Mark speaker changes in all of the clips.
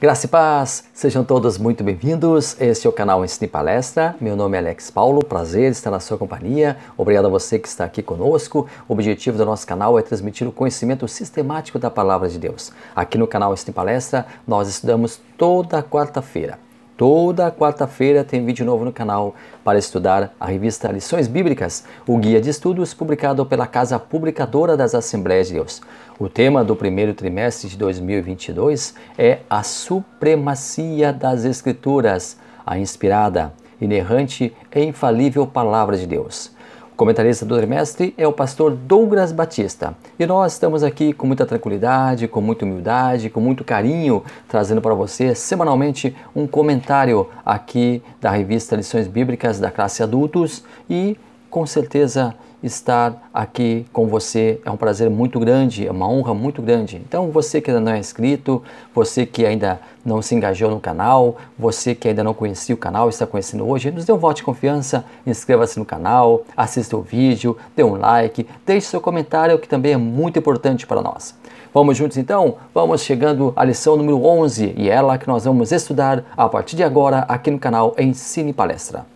Speaker 1: Graça e paz, sejam todos muito bem-vindos. Este é o canal Ensina e Palestra. Meu nome é Alex Paulo, prazer estar na sua companhia. Obrigado a você que está aqui conosco. O objetivo do nosso canal é transmitir o conhecimento sistemático da Palavra de Deus. Aqui no canal Ensina e Palestra, nós estudamos toda quarta-feira. Toda quarta-feira tem vídeo novo no canal para estudar a revista Lições Bíblicas, o guia de estudos publicado pela Casa Publicadora das Assembleias de Deus. O tema do primeiro trimestre de 2022 é a supremacia das Escrituras, a inspirada, inerrante e infalível Palavra de Deus. O comentarista do trimestre é o pastor Douglas Batista. E nós estamos aqui com muita tranquilidade, com muita humildade, com muito carinho, trazendo para você semanalmente um comentário aqui da revista Lições Bíblicas da classe Adultos e com certeza estar aqui com você é um prazer muito grande, é uma honra muito grande. Então você que ainda não é inscrito, você que ainda não se engajou no canal, você que ainda não conhecia o canal, está conhecendo hoje, nos dê um voto de confiança, inscreva-se no canal, assista o vídeo, dê um like, deixe seu comentário que também é muito importante para nós. Vamos juntos então? Vamos chegando à lição número 11 e é ela que nós vamos estudar a partir de agora aqui no canal Ensina e Palestra.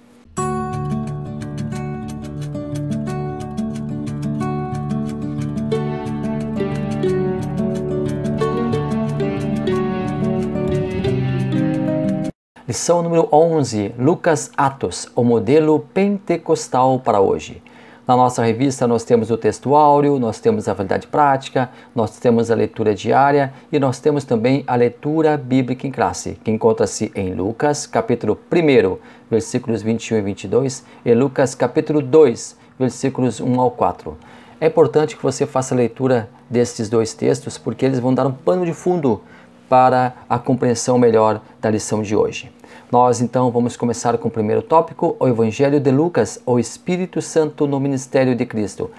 Speaker 1: Lição número 11, Lucas Atos, o modelo pentecostal para hoje. Na nossa revista nós temos o texto áureo, nós temos a verdade prática, nós temos a leitura diária e nós temos também a leitura bíblica em classe, que encontra-se em Lucas, capítulo 1, versículos 21 e 22, e Lucas, capítulo 2, versículos 1 ao 4. É importante que você faça a leitura destes dois textos, porque eles vão dar um pano de fundo para a compreensão melhor da lição de hoje. Nós então vamos começar com o primeiro tópico, o Evangelho de Lucas, o Espírito Santo no ministério de Cristo.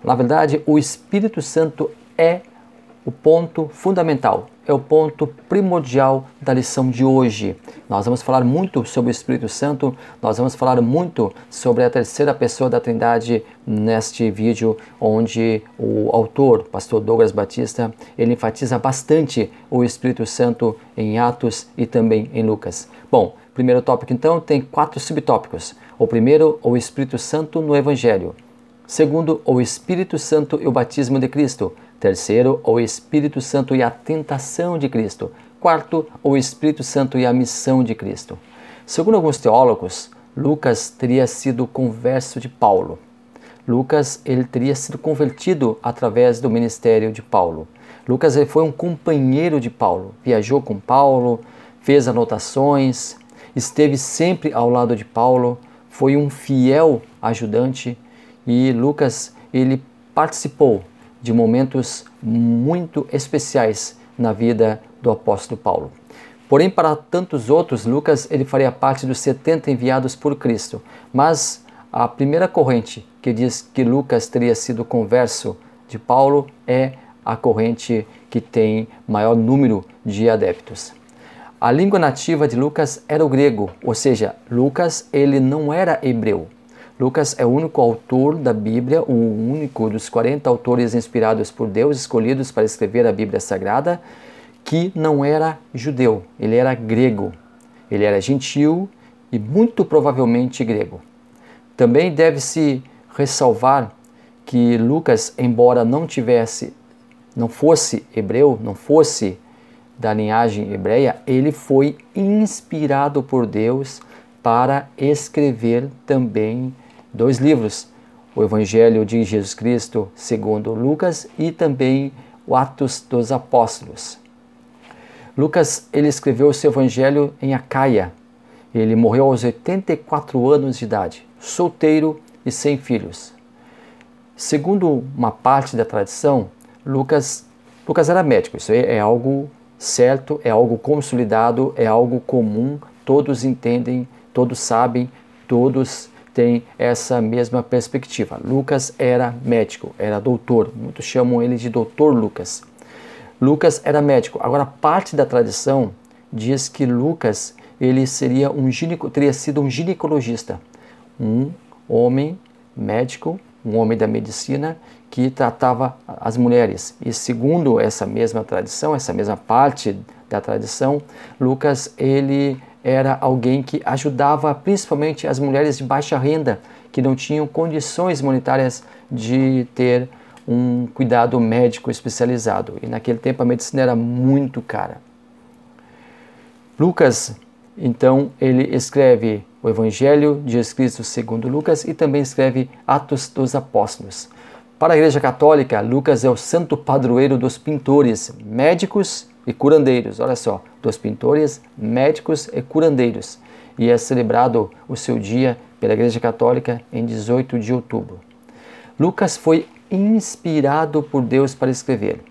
Speaker 1: Na verdade, o Espírito Santo é o ponto fundamental, é o ponto primordial da lição de hoje. Nós vamos falar muito sobre o Espírito Santo, nós vamos falar muito sobre a terceira pessoa da Trindade neste vídeo, onde o autor, pastor Douglas Batista, ele enfatiza bastante o Espírito Santo em Atos e também em Lucas. Bom, primeiro tópico então tem 4 subtópicos. O primeiro, o Espírito Santo no Evangelho. Segundo, o Espírito Santo e o batismo de Cristo. Terceiro, o Espírito Santo e a tentação de Cristo. Quarto, o Espírito Santo e a missão de Cristo. Segundo alguns teólogos, Lucas teria sido converso de Paulo. Lucas ele teria sido convertido através do ministério de Paulo. Lucas ele foi um companheiro de Paulo, viajou com Paulo, fez anotações, esteve sempre ao lado de Paulo, foi um fiel ajudante e Lucas ele participou de momentos muito especiais na vida do apóstolo Paulo. Porém, para tantos outros, Lucas ele faria parte dos 70 enviados por Cristo. Mas a primeira corrente que diz que Lucas teria sido converso de Paulo é a corrente que tem maior número de adeptos. A língua nativa de Lucas era o grego, ou seja, Lucas ele não era hebreu. Lucas é o único autor da Bíblia, o único dos 40 autores inspirados por Deus, escolhidos para escrever a Bíblia Sagrada, que não era judeu, ele era grego. Ele era gentil e muito provavelmente grego. Também deve-se ressalvar que Lucas, embora não fosse hebreu, não fosse da linhagem hebreia, ele foi inspirado por Deus para escrever também 2 livros, o Evangelho de Jesus Cristo segundo Lucas e também o Atos dos Apóstolos. Lucas ele escreveu o seu Evangelho em Acaia. Ele morreu aos 84 anos de idade, solteiro e sem filhos. Segundo uma parte da tradição, Lucas era médico. Isso é algo certo, é algo consolidado, é algo comum, todos entendem, todos sabem, todos têm essa mesma perspectiva. Lucas era médico, era doutor, muitos chamam ele de doutor Lucas. Lucas era médico. Agora, parte da tradição diz que Lucas ele teria sido um ginecologista, um homem médico, um homem da medicina que tratava as mulheres. E segundo essa mesma tradição, essa mesma parte da tradição, Lucas ele era alguém que ajudava principalmente as mulheres de baixa renda, que não tinham condições monetárias de ter um cuidado médico especializado. E naquele tempo a medicina era muito cara. Lucas, então, ele escreve o Evangelho de Jesus Cristo segundo Lucas e também escreve Atos dos Apóstolos. Para a Igreja Católica, Lucas é o santo padroeiro dos pintores, médicos e curandeiros. Olha só, dos pintores, médicos e curandeiros. E é celebrado o seu dia pela Igreja Católica em 18 de outubro. Lucas foi inspirado por Deus para escrever.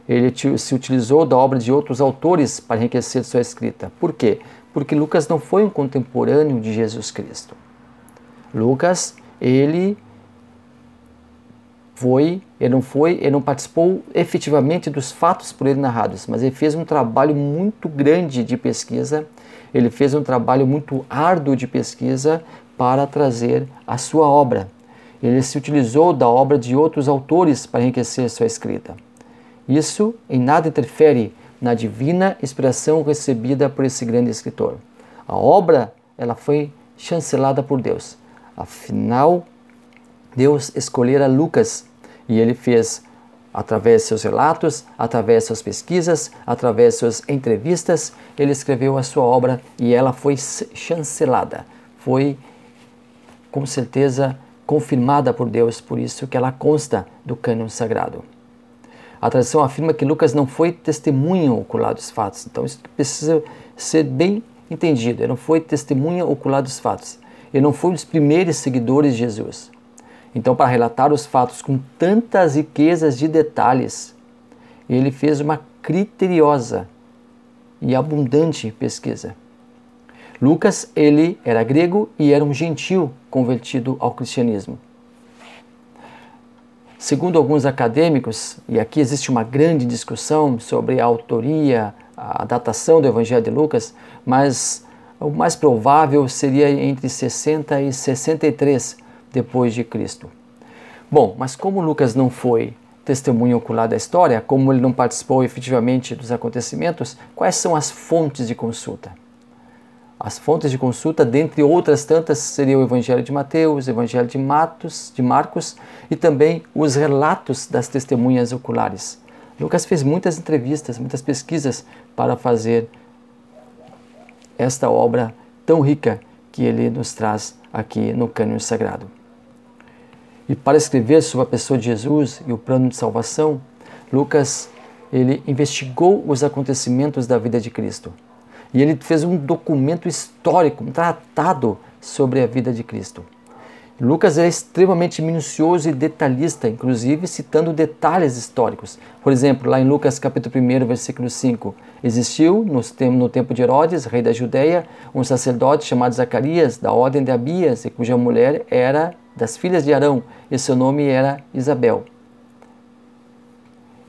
Speaker 1: Ele se utilizou da obra de outros autores para enriquecer sua escrita. Por quê? Porque Lucas não foi um contemporâneo de Jesus Cristo. Lucas, ele não participou efetivamente dos fatos por ele narrados, mas ele fez um trabalho muito grande de pesquisa, ele fez um trabalho muito árduo de pesquisa para trazer a sua obra. Ele se utilizou da obra de outros autores para enriquecer sua escrita. Isso em nada interfere na divina inspiração recebida por esse grande escritor. A obra, ela foi chancelada por Deus. Afinal, Deus escolhera Lucas e ele fez, através de seus relatos, através de suas pesquisas, através de suas entrevistas, ele escreveu a sua obra e ela foi chancelada. Foi, com certeza, confirmada por Deus, por isso que ela consta do cânon sagrado. A tradição afirma que Lucas não foi testemunha ocular dos fatos, então isso precisa ser bem entendido. Ele não foi testemunha ocular dos fatos. Ele não foi um dos primeiros seguidores de Jesus. Então, para relatar os fatos com tantas riquezas de detalhes, ele fez uma criteriosa e abundante pesquisa. Lucas, ele era grego e era um gentil convertido ao cristianismo. Segundo alguns acadêmicos, e aqui existe uma grande discussão sobre a autoria, a datação do Evangelho de Lucas, mas o mais provável seria entre 60 e 63 depois de Cristo. Bom, mas como Lucas não foi testemunha ocular da história, como ele não participou efetivamente dos acontecimentos, quais são as fontes de consulta? As fontes de consulta, dentre outras tantas, seriam o Evangelho de Mateus, o Evangelho de Marcos e também os relatos das testemunhas oculares. Lucas fez muitas entrevistas, muitas pesquisas para fazer esta obra tão rica que ele nos traz aqui no cânon sagrado. E para escrever sobre a pessoa de Jesus e o plano de salvação, Lucas ele investigou os acontecimentos da vida de Cristo. E ele fez um documento histórico, um tratado sobre a vida de Cristo. Lucas é extremamente minucioso e detalhista, inclusive citando detalhes históricos. Por exemplo, lá em Lucas capítulo 1, versículo 5, existiu no tempo de Herodes, rei da Judéia, um sacerdote chamado Zacarias, da ordem de Abias, e cuja mulher era das filhas de Arão, e seu nome era Isabel.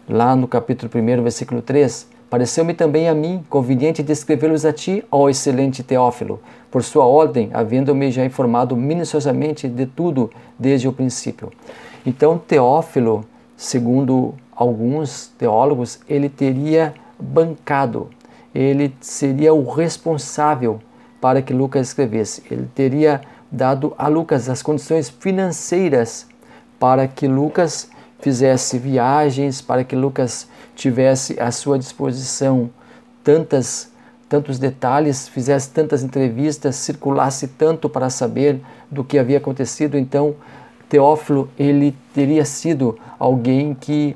Speaker 1: Lá no capítulo 1, versículo 3, pareceu-me também a mim conveniente descrevê-los a ti, ó excelente Teófilo, por sua ordem, havendo-me já informado minuciosamente de tudo desde o princípio. Então, Teófilo, segundo alguns teólogos, ele teria bancado, ele seria o responsável para que Lucas escrevesse. Ele teria dado a Lucas as condições financeiras para que Lucas fizesse viagens, para que Lucas tivesse à sua disposição tantos detalhes, fizesse tantas entrevistas, circulasse tanto para saber do que havia acontecido. Então, Teófilo, ele teria sido alguém que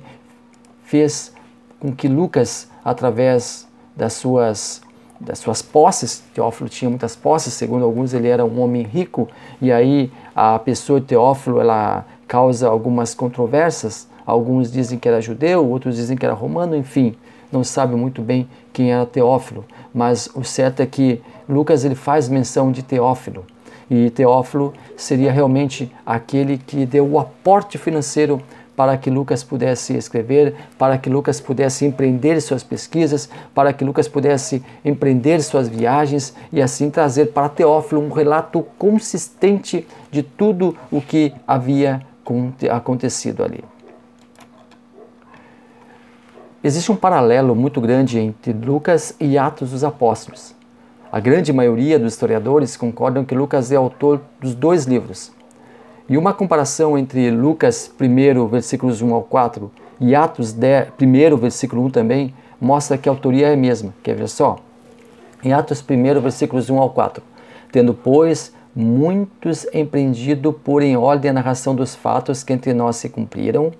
Speaker 1: fez com que Lucas, através das suas posses, Teófilo tinha muitas posses, segundo alguns ele era um homem rico, e aí a pessoa de Teófilo, ela causa algumas controvérsias. Alguns dizem que era judeu, outros dizem que era romano, enfim, não sabe muito bem quem era Teófilo, mas o certo é que Lucas ele faz menção de Teófilo, e Teófilo seria realmente aquele que deu o aporte financeiro para que Lucas pudesse escrever, para que Lucas pudesse empreender suas pesquisas, para que Lucas pudesse empreender suas viagens e assim trazer para Teófilo um relato consistente de tudo o que havia acontecido ali. existe um paralelo muito grande entre Lucas e Atos dos Apóstolos. A grande maioria dos historiadores concordam que Lucas é autor dos dois livros. E uma comparação entre Lucas 1, versículos 1 ao 4, e Atos 1, versículo 1 também, mostra que a autoria é a mesma. Quer ver só? Em Atos 1, versículos 1 ao 4. Tendo, pois, muitos empreendido por em ordem a narração dos fatos que entre nós se cumpriram,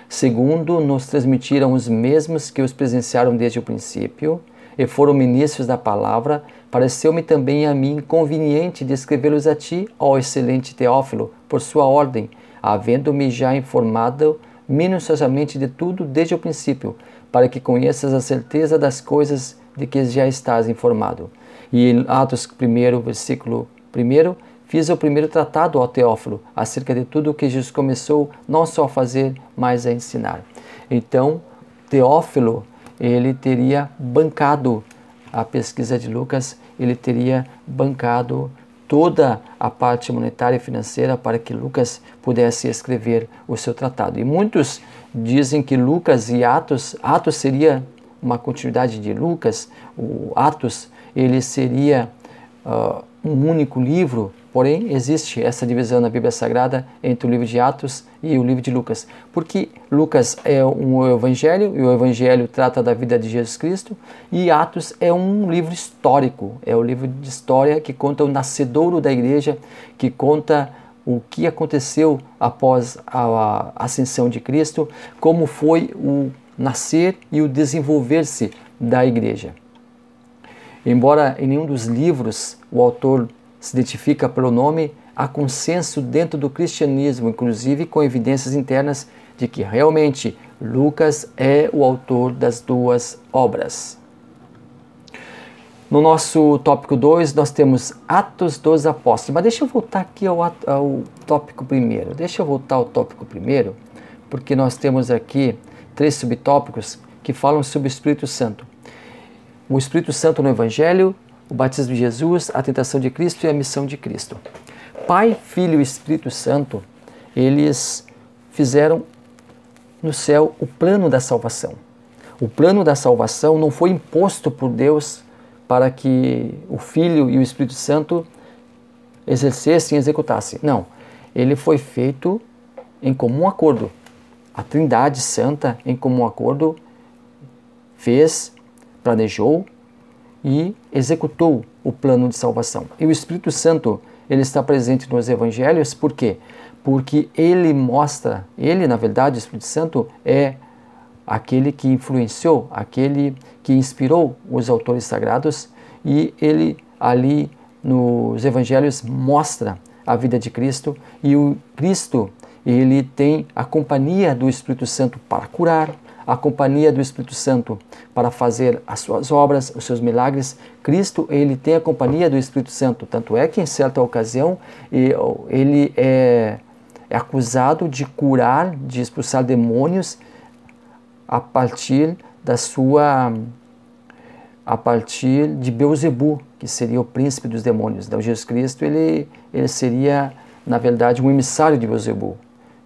Speaker 1: segundo nos transmitiram os mesmos que os presenciaram desde o princípio, e foram ministros da palavra, pareceu-me também a mim conveniente de escrevê-los a ti, ó excelente Teófilo, por sua ordem, havendo-me já informado minuciosamente de tudo desde o princípio, para que conheças a certeza das coisas de que já estás informado. E em Atos 1, versículo 1, fiz o primeiro tratado ao Teófilo, acerca de tudo o que Jesus começou não só a fazer, mas a ensinar. Então, Teófilo, ele teria bancado a pesquisa de Lucas, ele teria bancado toda a parte monetária e financeira para que Lucas pudesse escrever o seu tratado. E muitos dizem que Lucas e Atos seria uma continuidade de Lucas, o Atos ele seria um único livro, porém existe essa divisão na Bíblia Sagrada entre o livro de Atos e o livro de Lucas, porque Lucas é um evangelho, e o evangelho trata da vida de Jesus Cristo, e Atos é um livro histórico, é o livro de história que conta o nascedouro da igreja, que conta o que aconteceu após a ascensão de Cristo, como foi o nascer e o desenvolver-se da igreja. Embora em nenhum dos livros o autor se identifica pelo nome, há consenso dentro do cristianismo, inclusive com evidências internas de que realmente Lucas é o autor das duas obras. No nosso tópico 2, nós temos Atos dos Apóstolos. Mas deixa eu voltar aqui ao tópico primeiro. Deixa eu voltar ao tópico primeiro, porque nós temos aqui 3 subtópicos que falam sobre o Espírito Santo. O Espírito Santo no Evangelho, o batismo de Jesus, a tentação de Cristo e a missão de Cristo. Pai, Filho e Espírito Santo, eles fizeram no céu o plano da salvação. O plano da salvação não foi imposto por Deus para que o Filho e o Espírito Santo exercessem e executassem. Não, ele foi feito em comum acordo. A Trindade Santa, em comum acordo, fez, planejou e executou o plano de salvação. E o Espírito Santo, ele está presente nos evangelhos, por quê? Porque ele mostra, na verdade, o Espírito Santo é aquele que influenciou, aquele que inspirou os autores sagrados, e ele ali nos evangelhos mostra a vida de Cristo, e o Cristo, ele tem a companhia do Espírito Santo para curar, a companhia do Espírito Santo para fazer as suas obras, os seus milagres. Cristo, ele tem a companhia do Espírito Santo, tanto é que em certa ocasião ele é acusado de curar, de expulsar demônios a partir de Beelzebu, que seria o príncipe dos demônios. Então Jesus Cristo, ele seria, na verdade, um emissário de Beelzebu.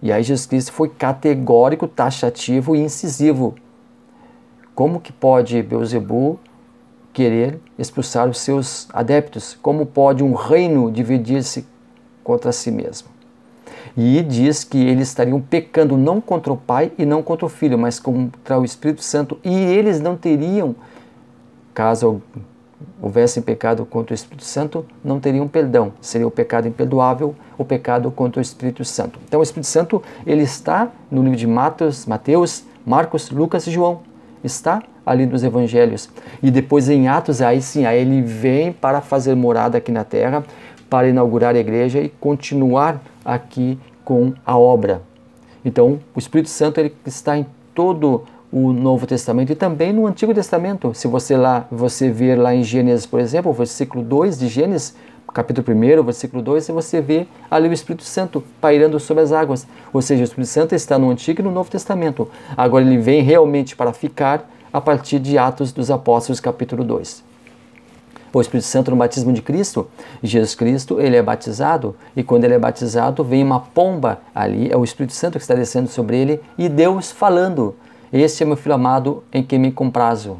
Speaker 1: E aí Jesus Cristo foi categórico, taxativo e incisivo. Como que pode Beelzebu querer expulsar os seus adeptos? Como pode um reino dividir-se contra si mesmo? E diz que eles estariam pecando não contra o Pai e não contra o Filho, mas contra o Espírito Santo. E eles não teriam, caso houvessem pecado contra o Espírito Santo, não teriam perdão. Seria o pecado imperdoável, o pecado contra o Espírito Santo. Então o Espírito Santo, ele está no livro de Mateus, Marcos, Lucas e João. Está ali nos evangelhos. E depois em Atos, aí sim, aí ele vem para fazer morada aqui na terra, para inaugurar a igreja e continuar aqui com a obra. Então o Espírito Santo, ele está em todo o Novo Testamento e também no Antigo Testamento. Se você ver lá em Gênesis, por exemplo, o versículo 2 de Gênesis, capítulo 1, versículo 2, você vê ali o Espírito Santo pairando sobre as águas. Ou seja, o Espírito Santo está no Antigo e no Novo Testamento. Agora ele vem realmente para ficar a partir de Atos dos Apóstolos, capítulo 2. O Espírito Santo no batismo de Cristo, Jesus Cristo, ele é batizado, e quando ele é batizado, vem uma pomba ali, é o Espírito Santo que está descendo sobre ele, e Deus falando. Este é meu filho amado em quem me comprazo.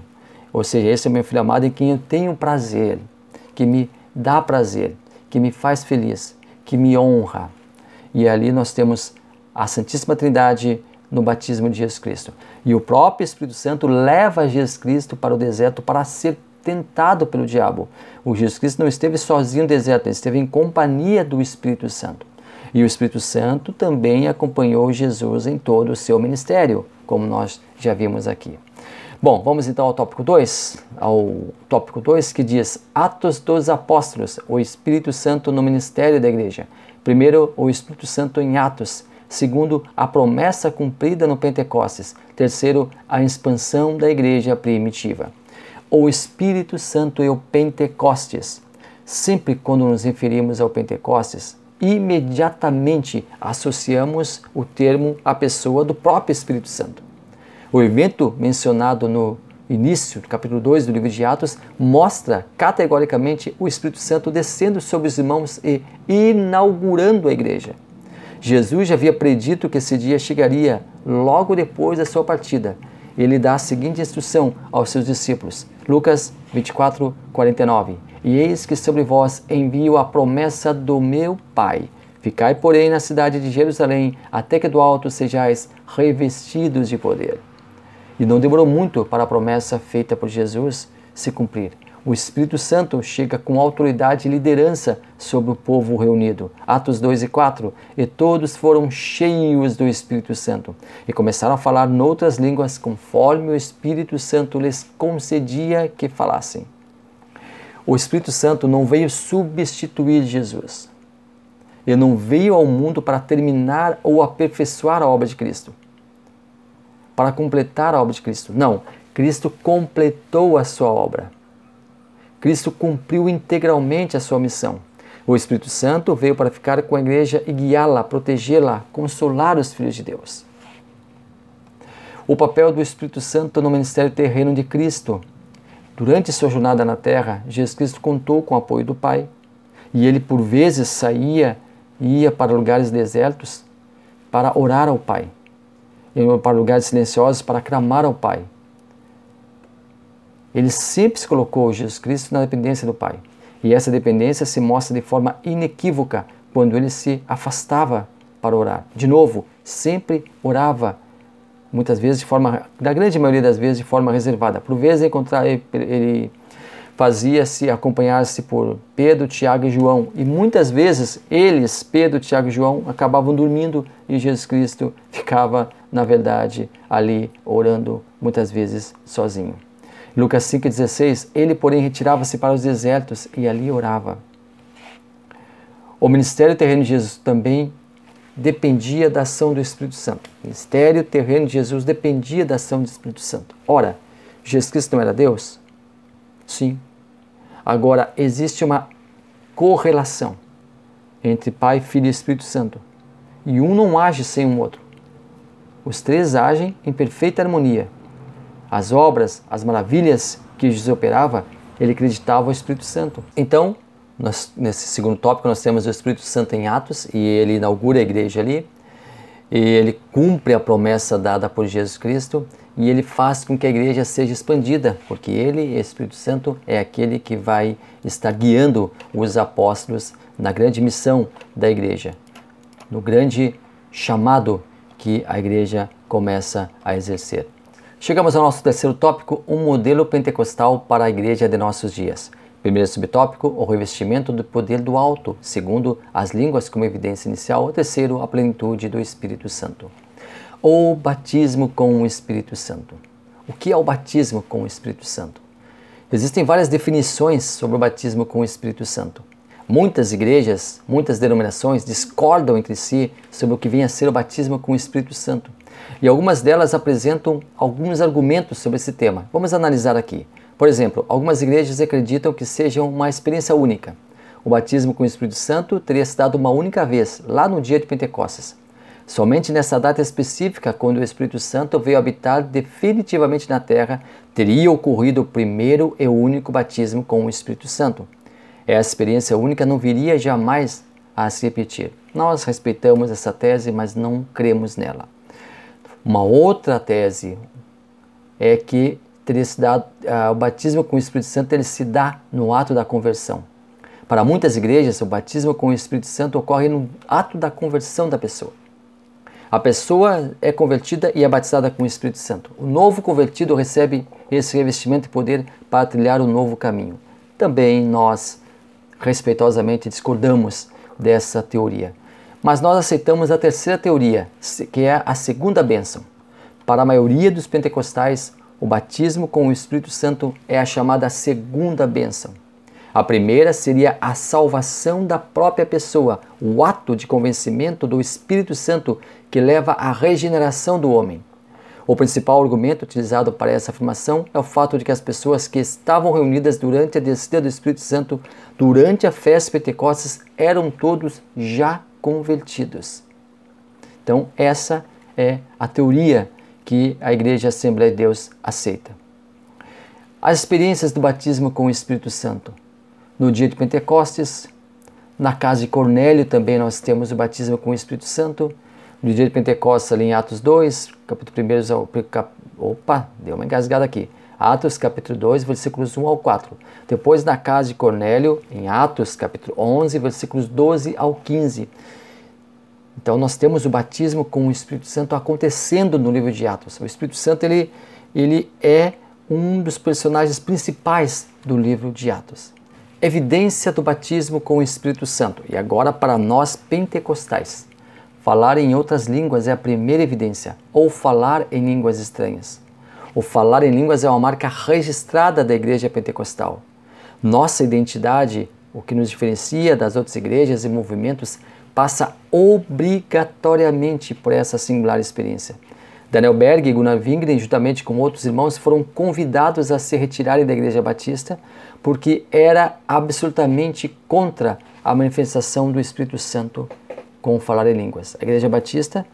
Speaker 1: Ou seja, esse é meu filho amado em quem eu tenho prazer, que me dá prazer, que me faz feliz, que me honra. E ali nós temos a Santíssima Trindade no batismo de Jesus Cristo. E o próprio Espírito Santo leva Jesus Cristo para o deserto para ser tentado pelo diabo. O Jesus Cristo não esteve sozinho no deserto, ele esteve em companhia do Espírito Santo. E o Espírito Santo também acompanhou Jesus em todo o seu ministério, como nós já vimos aqui. Bom, vamos então ao tópico 2, que diz Atos dos Apóstolos, o Espírito Santo no ministério da igreja. Primeiro, o Espírito Santo em Atos. Segundo, a promessa cumprida no Pentecostes. Terceiro, a expansão da igreja primitiva. O Espírito Santo e o Pentecostes. Sempre quando nos referimos ao Pentecostes, imediatamente associamos o termo à pessoa do próprio Espírito Santo. O evento mencionado no início do capítulo 2 do livro de Atos mostra categoricamente o Espírito Santo descendo sobre os irmãos e inaugurando a igreja. Jesus já havia predito que esse dia chegaria logo depois da sua partida. Ele dá a seguinte instrução aos seus discípulos, Lucas 24, 49. E eis que sobre vós envio a promessa do meu Pai. Ficai, porém, na cidade de Jerusalém, até que do alto sejais revestidos de poder. E não demorou muito para a promessa feita por Jesus se cumprir. O Espírito Santo chega com autoridade e liderança sobre o povo reunido. Atos 2 e 4. E todos foram cheios do Espírito Santo e começaram a falar noutras línguas conforme o Espírito Santo lhes concedia que falassem. O Espírito Santo não veio substituir Jesus. Ele não veio ao mundo para terminar ou aperfeiçoar a obra de Cristo, para completar a obra de Cristo. Não, Cristo completou a sua obra. Cristo cumpriu integralmente a sua missão. O Espírito Santo veio para ficar com a igreja e guiá-la, protegê-la, consolar os filhos de Deus. O papel do Espírito Santo no ministério terreno de Cristo. Durante sua jornada na terra, Jesus Cristo contou com o apoio do Pai. E ele, por vezes, saía e ia para lugares desertos para orar ao Pai. Ia para lugares silenciosos para clamar ao Pai. Ele sempre se colocou, Jesus Cristo, na dependência do Pai. E essa dependência se mostra de forma inequívoca quando ele se afastava para orar. De novo, sempre orava, muitas vezes na grande maioria das vezes, de forma reservada. Por vezes ele fazia-se acompanhar-se por Pedro, Tiago e João. E muitas vezes eles, Pedro, Tiago e João, acabavam dormindo e Jesus Cristo ficava, na verdade, ali orando, muitas vezes sozinho. Lucas 5,16, ele, porém, retirava-se para os desertos e ali orava. O ministério terreno de Jesus também dependia da ação do Espírito Santo. O ministério terreno de Jesus dependia da ação do Espírito Santo. Ora, Jesus Cristo não era Deus? Sim. Agora, existe uma correlação entre Pai, Filho e Espírito Santo. E um não age sem o outro. Os três agem em perfeita harmonia. As obras, as maravilhas que Jesus operava, ele acreditava ao Espírito Santo. Então, nesse segundo tópico, nós temos o Espírito Santo em Atos, e ele inaugura a igreja ali, e ele cumpre a promessa dada por Jesus Cristo, e ele faz com que a igreja seja expandida, porque ele, Espírito Santo, é aquele que vai estar guiando os apóstolos na grande missão da igreja, no grande chamado que a igreja começa a exercer. Chegamos ao nosso terceiro tópico, um modelo pentecostal para a igreja de nossos dias. Primeiro subtópico, o revestimento do poder do alto. Segundo, as línguas como evidência inicial. Terceiro, a plenitude do Espírito Santo. O batismo com o Espírito Santo. O que é o batismo com o Espírito Santo? Existem várias definições sobre o batismo com o Espírito Santo. Muitas igrejas, muitas denominações discordam entre si sobre o que vem a ser o batismo com o Espírito Santo. E algumas delas apresentam alguns argumentos sobre esse tema. Vamos analisar aqui. Por exemplo, algumas igrejas acreditam que seja uma experiência única. O batismo com o Espírito Santo teria se dado uma única vez, lá no dia de Pentecostes. Somente nessa data específica, quando o Espírito Santo veio habitar definitivamente na terra, teria ocorrido o primeiro e único batismo com o Espírito Santo. Essa experiência única não viria jamais a se repetir. Nós respeitamos essa tese, mas não cremos nela. Uma outra tese, é que teria se dado, o batismo com o Espírito Santo ele se dá no ato da conversão. Para muitas igrejas, o batismo com o Espírito Santo ocorre no ato da conversão da pessoa. A pessoa é convertida e é batizada com o Espírito Santo. O novo convertido recebe esse revestimento e poder para trilhar um novo caminho. Também nós, respeitosamente, discordamos dessa teoria. Mas nós aceitamos a terceira teoria, que é a segunda bênção. Para a maioria dos pentecostais, o batismo com o Espírito Santo é a chamada segunda bênção. A primeira seria a salvação da própria pessoa, o ato de convencimento do Espírito Santo que leva à regeneração do homem. O principal argumento utilizado para essa afirmação é o fato de que as pessoas que estavam reunidas durante a descida do Espírito Santo, durante a festa de Pentecostes, eram todos já convertidos. Então, essa é a teoria que a Igreja Assembleia de Deus aceita. As experiências do batismo com o Espírito Santo. No dia de Pentecostes, na casa de Cornélio também nós temos o batismo com o Espírito Santo. No dia de Pentecostes, ali em Atos 2, capítulo 1 Opa, deu uma engasgada aqui. Atos capítulo 2, versículos 1 ao 4. Depois na casa de Cornélio, em Atos capítulo 11, versículos 12 ao 15. Então nós temos o batismo com o Espírito Santo acontecendo no livro de Atos. O Espírito Santo ele é um dos personagens principais do livro de Atos. Evidência do batismo com o Espírito Santo. E agora para nós pentecostais. Falar em outras línguas é a primeira evidência, ou falar em línguas estranhas. O falar em línguas é uma marca registrada da igreja pentecostal. Nossa identidade, o que nos diferencia das outras igrejas e movimentos, passa obrigatoriamente por essa singular experiência. Daniel Berg e Gunnar Wingren, juntamente com outros irmãos, foram convidados a se retirarem da Igreja Batista porque era absolutamente contra a manifestação do Espírito Santo com o falar em línguas. A Igreja Batista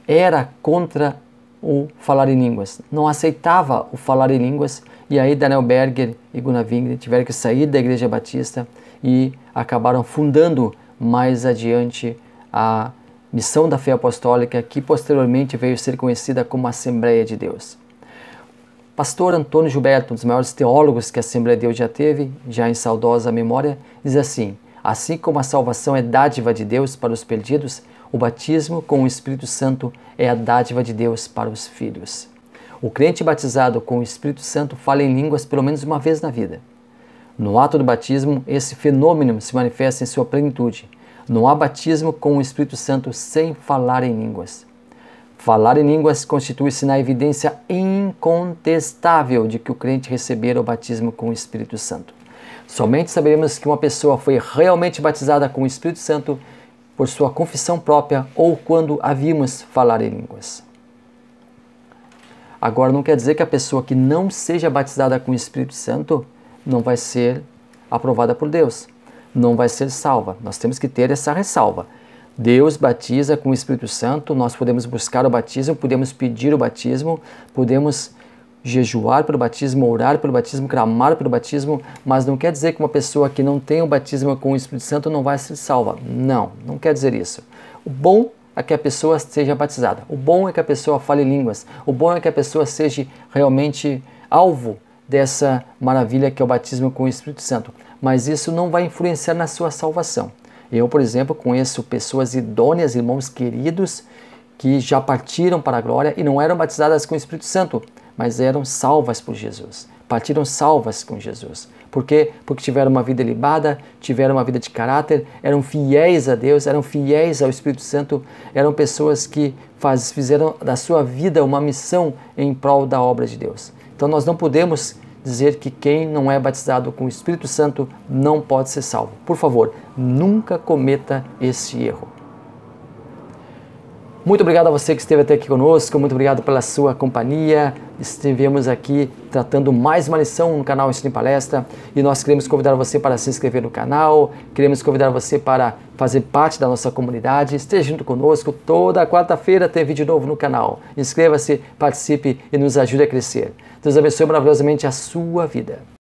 Speaker 1: era contra o falar em línguas, não aceitava o falar em línguas, e aí Daniel Berger e Gunnar Wingren tiveram que sair da Igreja Batista e acabaram fundando mais adiante a Missão da Fé Apostólica, que posteriormente veio ser conhecida como Assembleia de Deus. Pastor Antônio Gilberto, um dos maiores teólogos que a Assembleia de Deus já teve, já em saudosa memória, diz assim como a salvação é dádiva de Deus para os perdidos, o batismo com o Espírito Santo é a dádiva de Deus para os filhos. O crente batizado com o Espírito Santo fala em línguas pelo menos uma vez na vida. No ato do batismo, esse fenômeno se manifesta em sua plenitude. Não há batismo com o Espírito Santo sem falar em línguas. Falar em línguas constitui-se na evidência incontestável de que o crente recebera o batismo com o Espírito Santo. Somente saberemos que uma pessoa foi realmente batizada com o Espírito Santo por sua confissão própria ou quando a vimos falar em línguas. Agora, não quer dizer que a pessoa que não seja batizada com o Espírito Santo não vai ser aprovada por Deus, não vai ser salva. Nós temos que ter essa ressalva. Deus batiza com o Espírito Santo, nós podemos buscar o batismo, podemos pedir o batismo, podemos jejuar pelo batismo, orar pelo batismo, clamar pelo batismo, mas não quer dizer que uma pessoa que não tem o batismo com o Espírito Santo não vai ser salva. Não quer dizer isso. O bom é que a pessoa seja batizada, o bom é que a pessoa fale línguas, o bom é que a pessoa seja realmente alvo dessa maravilha que é o batismo com o Espírito Santo, mas isso não vai influenciar na sua salvação. Eu, por exemplo, conheço pessoas idôneas, irmãos queridos, que já partiram para a glória e não eram batizadas com o Espírito Santo, mas eram salvas por Jesus, partiram salvas com Jesus. Por quê? Porque tiveram uma vida ilibada, tiveram uma vida de caráter, eram fiéis a Deus, eram fiéis ao Espírito Santo, eram pessoas que fizeram da sua vida uma missão em prol da obra de Deus. Então nós não podemos dizer que quem não é batizado com o Espírito Santo não pode ser salvo. Por favor, nunca cometa esse erro. Muito obrigado a você que esteve até aqui conosco, muito obrigado pela sua companhia. Estivemos aqui tratando mais uma lição no canal Ensino em Palestra e nós queremos convidar você para se inscrever no canal, queremos convidar você para fazer parte da nossa comunidade, esteja junto conosco, toda quarta-feira tem vídeo novo no canal. Inscreva-se, participe e nos ajude a crescer. Deus abençoe maravilhosamente a sua vida.